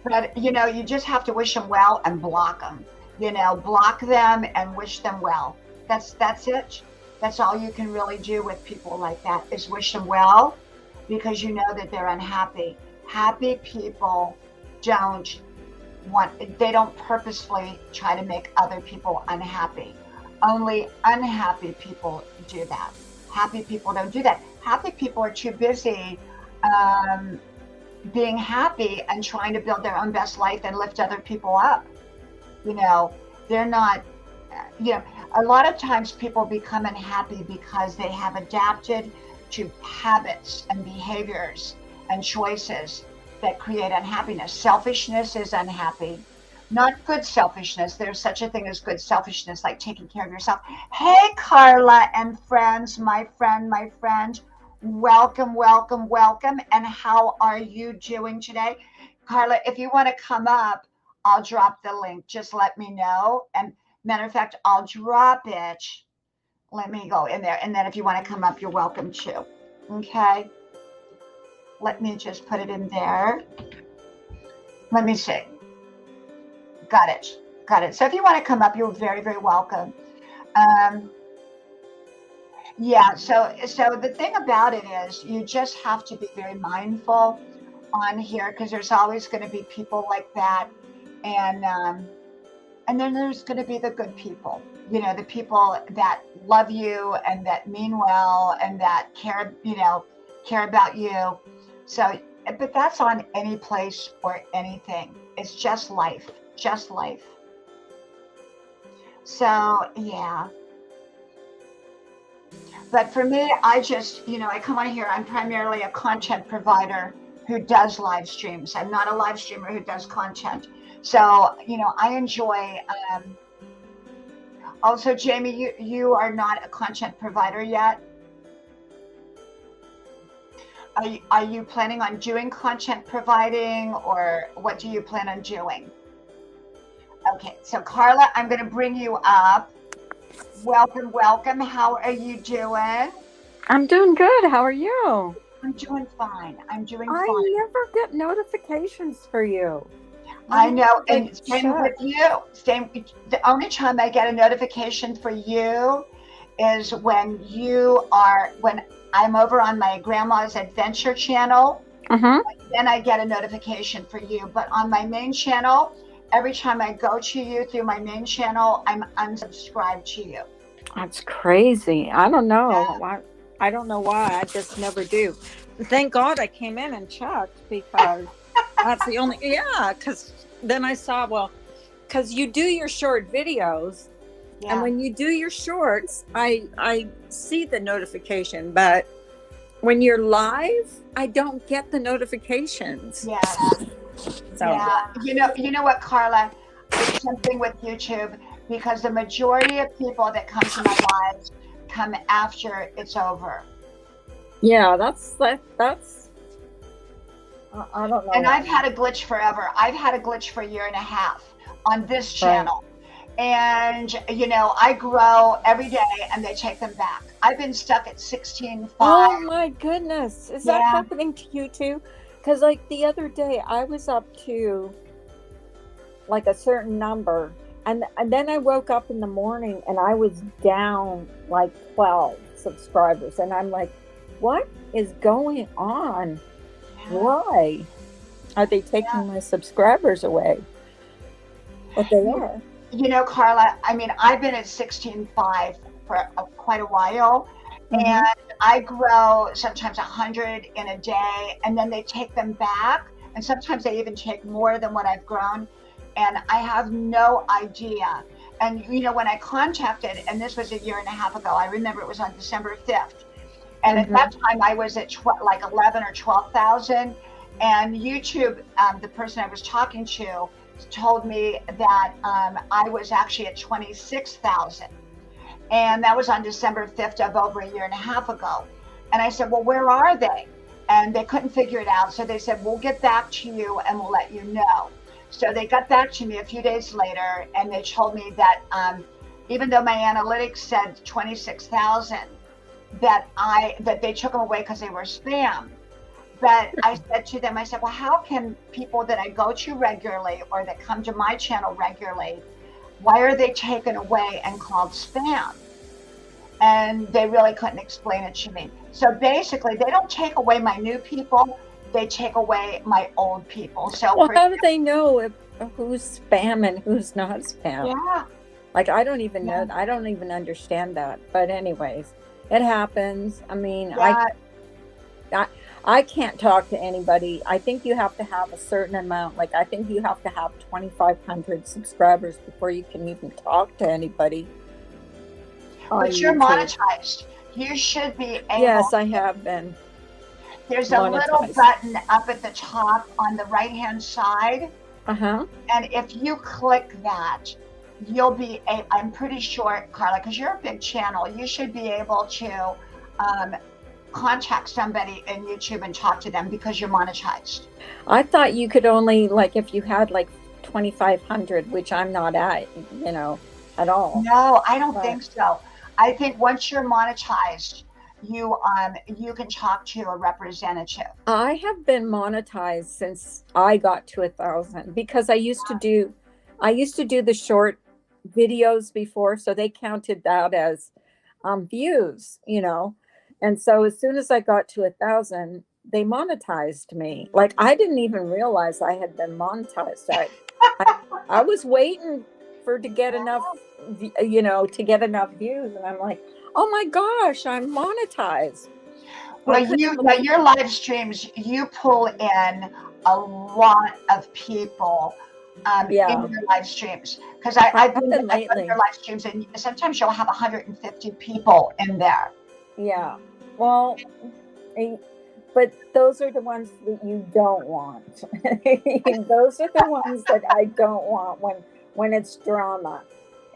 But, you just have to wish them well and block them. Block them and wish them well. That's it. That's all you can really do with people like that, is wish them well, because you know that they're unhappy. Happy people don't purposefully try to make other people unhappy. Only unhappy people do that. Happy people don't do that. Happy people are too busy being happy and trying to build their own best life and lift other people up. They're not, a lot of times people become unhappy because they have adapted to habits and behaviors and choices that create unhappiness. Selfishness is unhappy, not good selfishness. There's such a thing as good selfishness, like taking care of yourself. Hey, Carla and friends, my friend, welcome. And how are you doing today? Carla, if you want to come up, I'll drop the link. Just let me know. And matter of fact, I'll drop it. Let me go in there. And then if you want to come up, you're welcome to. Okay. Let me just put it in there. Let me see. Got it. So if you want to come up, you're very, very welcome. Yeah. So the thing about it is you just have to be very mindful on here, because there's always going to be people like that. And then there's going to be the good people, the people that love you and that mean well and that care about you. So, but that's on any place or anything. It's just life. So, yeah. But for me, I just, I come on here, I'm primarily a content provider who does live streams. I'm not a live streamer who does content. So, I enjoy, also, Jamie, you are not a content provider yet. Are you planning on doing content providing, or what do you plan on doing? Okay, so Carla, I'm going to bring you up. Welcome. How are you doing? I'm doing good. How are you? I'm doing fine. I never get notifications for you. I know, and same with you. The only time I get a notification for you is when I'm over on my grandma's adventure channel. Then I get a notification for you. But on my main channel, every time I go to you through my main channel, I'm unsubscribed to you. That's crazy. I don't know. Yeah. I don't know why. I just never do. Thank God I came in and checked, because that's the only, because then I saw, because you do your short videos, and when you do your shorts, I see the notification, but when you're live, I don't get the notifications. Yeah. So you know what, Carla? It's something with YouTube, because the majority of people that come to my lives come after it's over. Yeah, that's I don't know. And I've had a glitch forever. I've had a glitch for a year and a half on this channel. Right. And, I grow every day and they take them back. I've been stuck at 16.5. Oh my goodness. Is that happening to you too? Because like the other day I was up to like a certain number, and then I woke up in the morning and I was down like 12 subscribers, and I'm like, what is going on? Why are they taking my subscribers away? But they are. Carla, I mean, I've been at 16.5 for quite a while, And I grow sometimes 100 in a day, and then they take them back. And sometimes they even take more than what I've grown. And I have no idea. And, when I contacted, and this was a year and a half ago, I remember it was on December 5th. And at that time I was at like 11 or 12,000. And YouTube, the person I was talking to told me that I was actually at 26,000. And that was on December 5th of over a year and a half ago. And I said, well, where are they? And they couldn't figure it out. So they said, we'll get back to you and we'll let you know. So they got back to me a few days later, and they told me that even though my analytics said 26,000, that they took them away because they were spam. But I said to them, I said, well, how can people that I go to regularly or that come to my channel regularly, why are they taken away and called spam? And they really couldn't explain it to me. So basically, they don't take away my new people, they take away my old people. So well, how do they know who's spam and who's not spam? Yeah. Like, I don't even know. I don't even understand that. But anyways, it happens. I mean, I can't talk to anybody. I think you have to have a certain amount. Like, I think you have to have 2,500 subscribers before you can even talk to anybody. But you're monetized. You should be able. Yes, I have been. There's a little button up at the top on the right-hand side. And if you click that, you'll be, I'm pretty sure, Carla, because you're a big channel, you should be able to contact somebody in YouTube and talk to them because you're monetized. I thought you could only, like, if you had like 2,500, which I'm not at, at all. No, I don't think so. I think once you're monetized, you can talk to a representative. I have been monetized since I got to 1,000 because I used to do the short videos before, so they counted that as views, and so as soon as I got to 1,000, they monetized me. Like, I didn't even realize I had been monetized. I was waiting to get enough, to get enough views, and I'm like, oh my gosh, I'm monetized. Well, your live streams, you pull in a lot of people in your live streams, because I've been your live streams, and sometimes you'll have 150 people in there. Yeah, well, but those are the ones that you don't want. Those are the ones that I don't want when it's drama.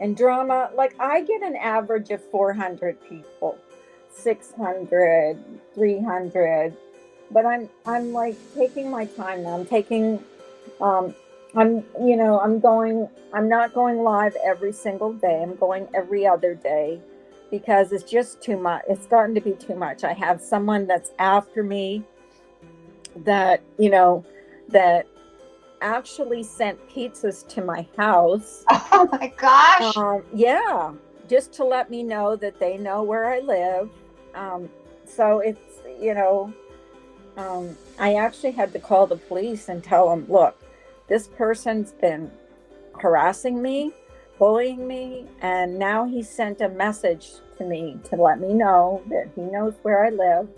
And drama, like, I get an average of 400 people, 600, 300, but I'm like taking my time now. I'm taking, I'm not going live every single day. I'm going every other day because it's just too much. It's gotten to be too much. I have someone that's after me that actually sent pizzas to my house. Oh my gosh. Yeah, just to let me know that they know where I live. So it's, I actually had to call the police and tell them, look, this person's been harassing me, bullying me, and now he sent a message to me to let me know that he knows where I live,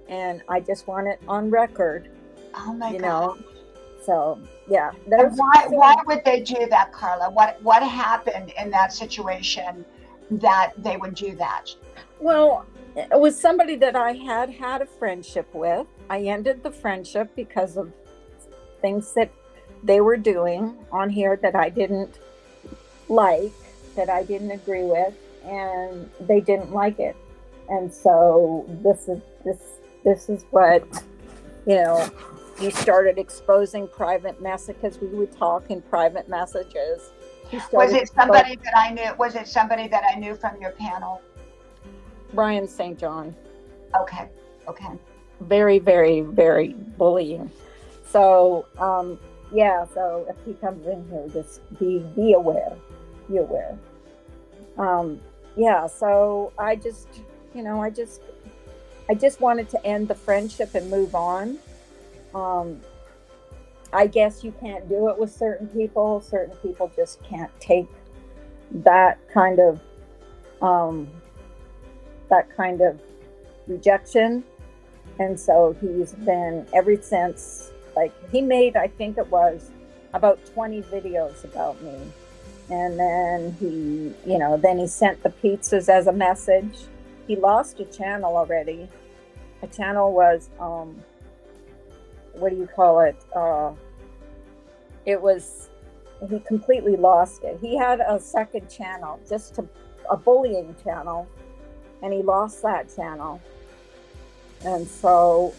and I just want it on record. Oh my God. So yeah. Why would they do that, Carla? What happened in that situation that they would do that? Well, it was somebody that I had a friendship with. I ended the friendship because of things that they were doing on here that I didn't like, that I didn't agree with, and they didn't like it. And so this is what, you started exposing private messages, because we would talk in private messages. Was it somebody that I knew? Was it somebody that I knew from your panel? Brian St. John. Okay. Very, very, very bullying. So, so if he comes in here, just be aware. Be aware. So I just wanted to end the friendship and move on. I guess you can't do it with certain people. Certain people just can't take that kind of rejection. And so he's been, ever since, like, he made, I think it was about 20 videos about me. And then then he sent the pizzas as a message. He lost a channel already. A channel was, what do you call it? He completely lost it. He had a second channel, a bullying channel, and he lost that channel. And so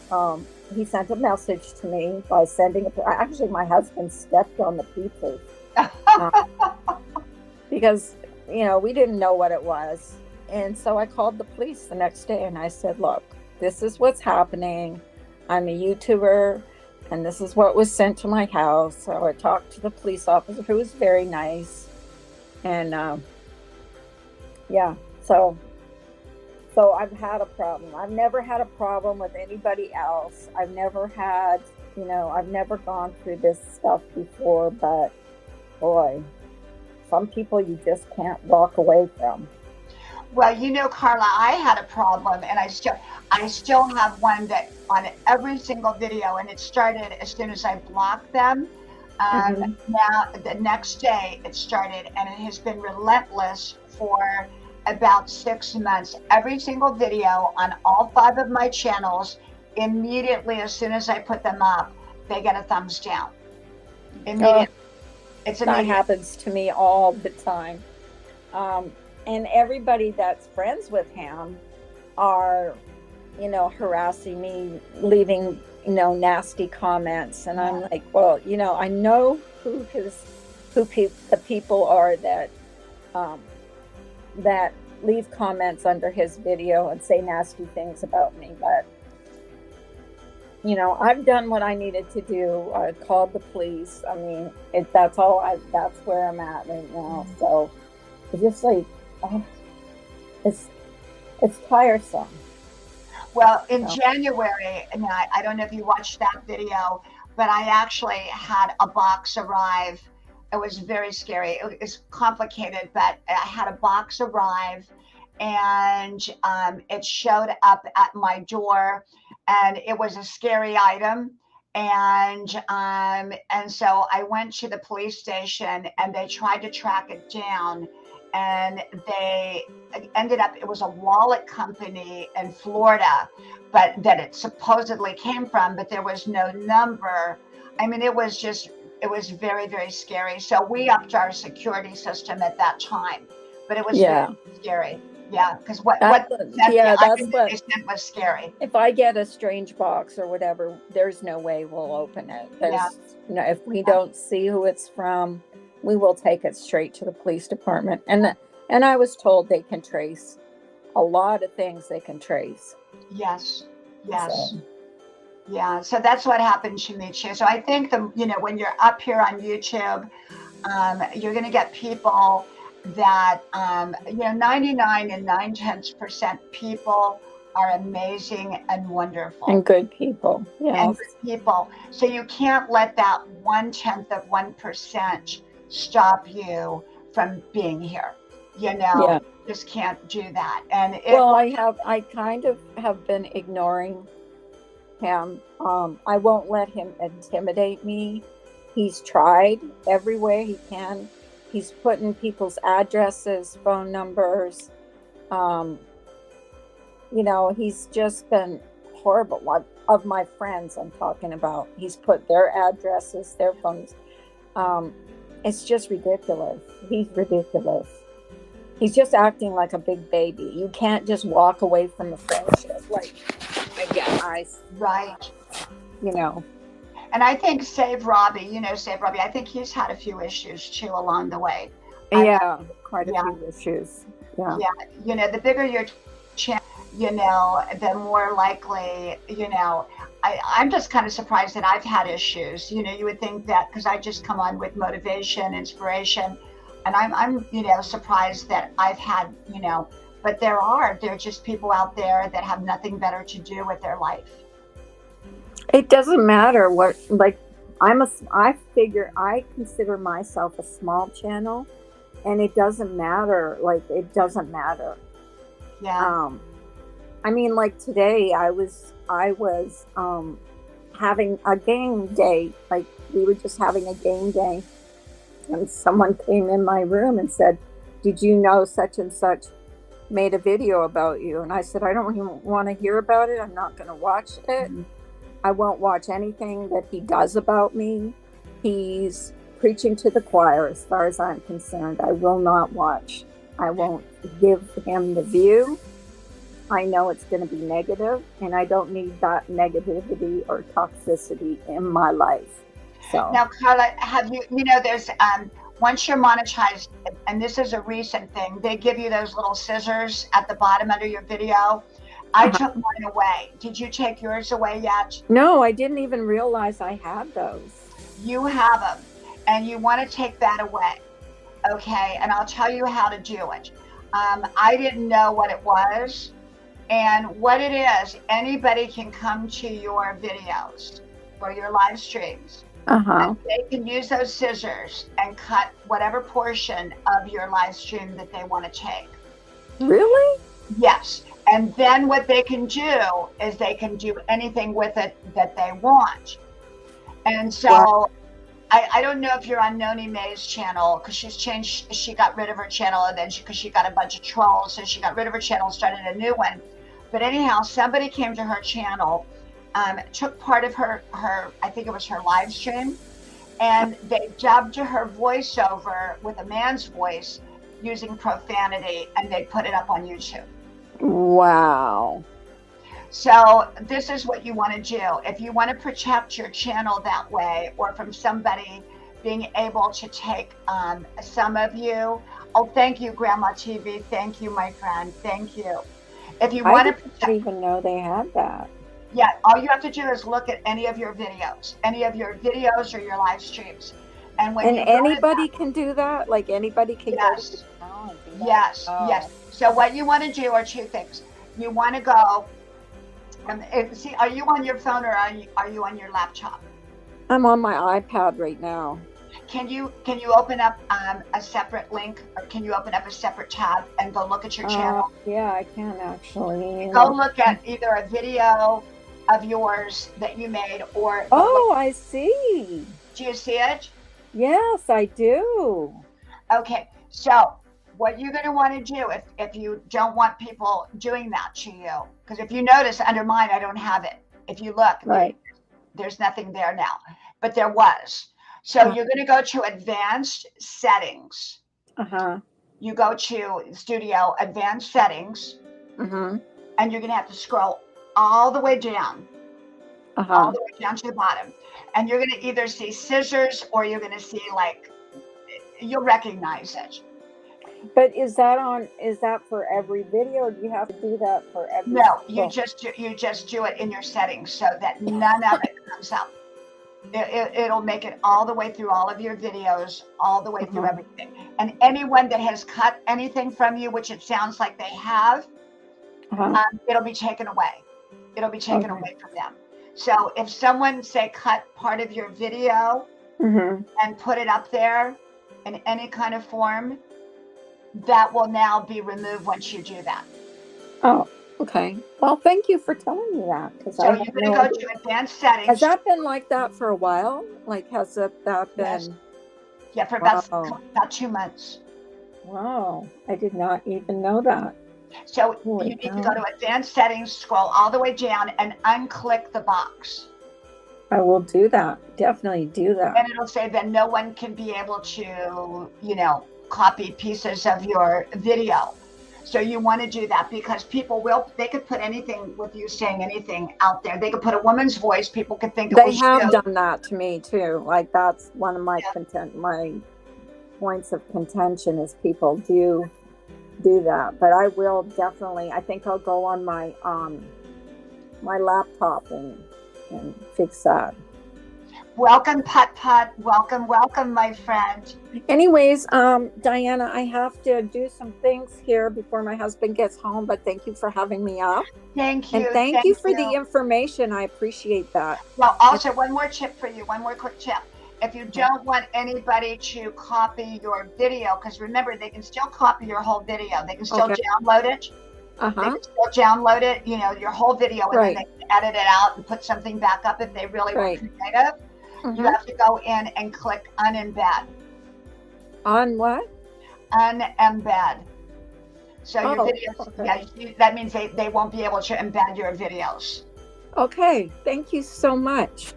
he sent a message to me by sending actually my husband stepped on the pizzas because we didn't know what it was. And so I called the police the next day and I said, look, this is what's happening. I'm a YouTuber and this is what was sent to my house. So I talked to the police officer, who was very nice. And so I've had a problem. I've never had a problem with anybody else. I've never had, I've never gone through this stuff before, but boy, some people you just can't walk away from. Well, Carla, I had a problem, and I still have one that on every single video, and it started as soon as I blocked them. Now, the next day it started, and it has been relentless for about 6 months. Every single video on all 5 of my channels, immediately as soon as I put them up, they get a thumbs down. Immediately. It's immediate. That happens to me all the time. And everybody that's friends with him are, harassing me, leaving, nasty comments. And I'm like, well, I know who the people are that leave comments under his video and say nasty things about me. But, I've done what I needed to do. I called the police. I mean, that's where I'm at right now. So it's just like, it's tiresome. Well, in January, and I don't know if you watched that video, but I actually had a box arrive. It was very scary. It was complicated, but I had a box arrive, and it showed up at my door, and it was a scary item. And so I went to the police station, and they tried to track it down. And they ended up, it was a wallet company in Florida, but that it supposedly came from, but there was no number. I mean, it was very, very scary. So we upped our security system at that time, but it was very scary. Yeah, because what they sent was scary. If I get a strange box or whatever, there's no way we'll open it. If we don't see who it's from, we will take it straight to the police department. And I was told they can trace a lot of things. They can trace. Yes. So. Yeah. So that's what happened to me too. So I think when you're up here on YouTube, you're going to get people that 99 and 9/10% people are amazing and wonderful and good people. Yeah. And good people. So you can't let that 0.1% stop you from being here. Just can't do that. And I kind of have been ignoring him. I won't let him intimidate me. He's tried every way he can. He's putting people's addresses, phone numbers. He's just been horrible. Of my friends I'm talking about, he's put their addresses, their phones. It's just ridiculous. He's ridiculous. He's just acting like a big baby. You can't just walk away from a friendship. Right. And I think Save Robbie, I think he's had a few issues too along the way. Quite a few issues. Yeah. The bigger your channel, the more likely, I'm just kind of surprised that I've had issues. You would think that because I just come on with motivation, inspiration, and I'm surprised that I've had, but there are just people out there that have nothing better to do with their life. It doesn't matter what, I consider myself a small channel, and it doesn't matter. It doesn't matter. Yeah. I mean, like today, I was having a game day. Like we were just having a game day, and someone came in my room and said, "Did you know such and such made a video about you?" And I said, "I don't even want to hear about it. I'm not going to watch it. I won't watch anything that he does about me. He's preaching to the choir as far as I'm concerned. I will not watch. I won't give him the view. I know it's going to be negative, and I don't need that negativity or toxicity in my life." So now, Carla, have you, there's, once you're monetized, and this is a recent thing, they give you those little scissors at the bottom under your video. I took mine away. Did you take yours away yet? No, I didn't even realize I had those. You have them, and you want to take that away. Okay, and I'll tell you how to do it. I didn't know what it was. And what it is, anybody can come to your videos or your live streams. And they can use those scissors and cut whatever portion of your live stream that they want to take. Really? Yes. And then what they can do is they can do anything with it that they want. And so I don't know if you're on Noni May's channel, because she got rid of her channel, and then because she got a bunch of trolls, so she got rid of her channel and started a new one. But anyhow, somebody came to her channel, took part of her, I think it was her live stream, and they dubbed her voiceover with a man's voice using profanity, and they put it up on YouTube. Wow. So this is what you want to do. If you want to protect your channel that way, or from somebody being able to take some of you. Oh, thank you, Grandma TV. Thank you, my friend. Thank you. If you want to protect, I didn't even know they had that. Yeah, all you have to do is look at any of your videos or your live streams. And when anybody can do that? Like anybody can go to the channel and do that? Yes, yes. So what you want to do are two things. You want to go, see, are you on your phone or are you on your laptop? I'm on my iPad right now. Can you open up a separate link, or can you open up a separate tab and go look at your channel? Yeah, I can actually. Go look at either a video of yours that you made, or I see. Do you see it? Yes, I do. Okay, so what you're going to want to do if you don't want people doing that to you, because if you notice under mine, I don't have it. If you look, there's nothing there now, but there was. So you're going to go to advanced settings. You go to studio, advanced settings, and you're going to have to scroll all the way down, all the way down to the bottom. And you're going to either see scissors, or you're going to see, like, you'll recognize it. But is that for every video, or do you have to do that for every? No, you just do it in your settings so that none of it comes up. It'll make it all the way through all of your videos, all the way through everything. And anyone that has cut anything from you, which it sounds like they have, it'll be taken away. It'll be taken away from them. So if someone, say, cut part of your video and put it up there in any kind of form, that will now be removed once you do that. Oh, okay. Well, thank you for telling me that. So you're going to go to advanced settings. Has that been like that for a while? Like, has that been? Yes. Yeah, for about 2 months. Wow, I did not even know that. So you need to go to advanced settings, scroll all the way down, and unclick the box. I will do that. Definitely do that. And it'll say that no one can be able to, copy pieces of your video. So you want to do that, because people they could put anything with you saying anything out there. They could put a woman's voice. People could think they have done that to me too. Like, that's one of my my points of contention is people do that. But I will definitely. I think I'll go on my my laptop and fix that. Welcome, Putt. Welcome, my friend. Anyways, Diana, I have to do some things here before my husband gets home, but thank you for having me up. Thank you. And thank you for the information. I appreciate that. Well, also, one more tip for you, one more quick tip. If you don't want anybody to copy your video, because remember, they can still copy your whole video. They can still download it. They Uh-huh. can still download it, you know, your whole video, and then Right. they can edit it out and put something back up if they really were Right. creative. You Mm-hmm. have to go in and click unembed. On what? Unembed. So your Oh, videos, okay. yeah, that means they won't be able to embed your videos. Okay. Thank you so much.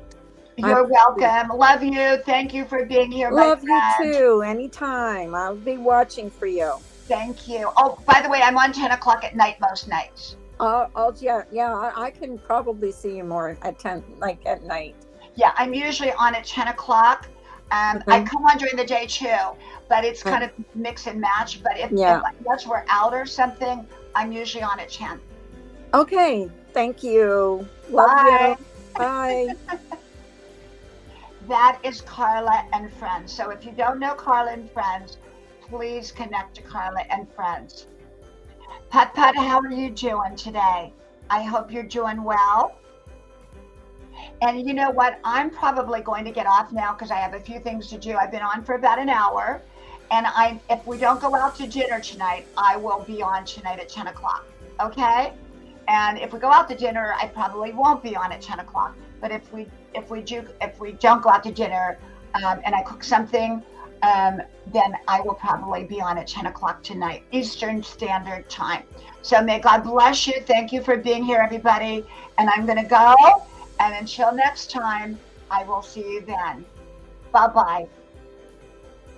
I You're welcome. Love you. Thank you for being here, my love you friend. too. Anytime. I'll be watching for you. Thank you. Oh, by the way, I'm on 10 o'clock at night most nights. Yeah. I can probably see you more at 10, like at night. Yeah, I'm usually on at 10 o'clock. I come on during the day too, but it's kind of mix and match. But if unless we're out or something, I'm usually on at 10. Okay. Thank you. Love Bye. you. Bye. That is Carla and Friends. So if you don't know Carla and Friends, please connect to Carla and Friends. Pat, how are you doing today? I hope you're doing well. And you know what? I'm probably going to get off now because I have a few things to do. I've been on for about an hour. And if we don't go out to dinner tonight, I will be on tonight at 10 o'clock. Okay? And if we go out to dinner, I probably won't be on at 10 o'clock. But if we don't go out to dinner and I cook something, then I will probably be on at 10 o'clock tonight, Eastern Standard Time. So may God bless you. Thank you for being here, everybody. And I'm going to go. And until next time, I will see you then. Bye-bye.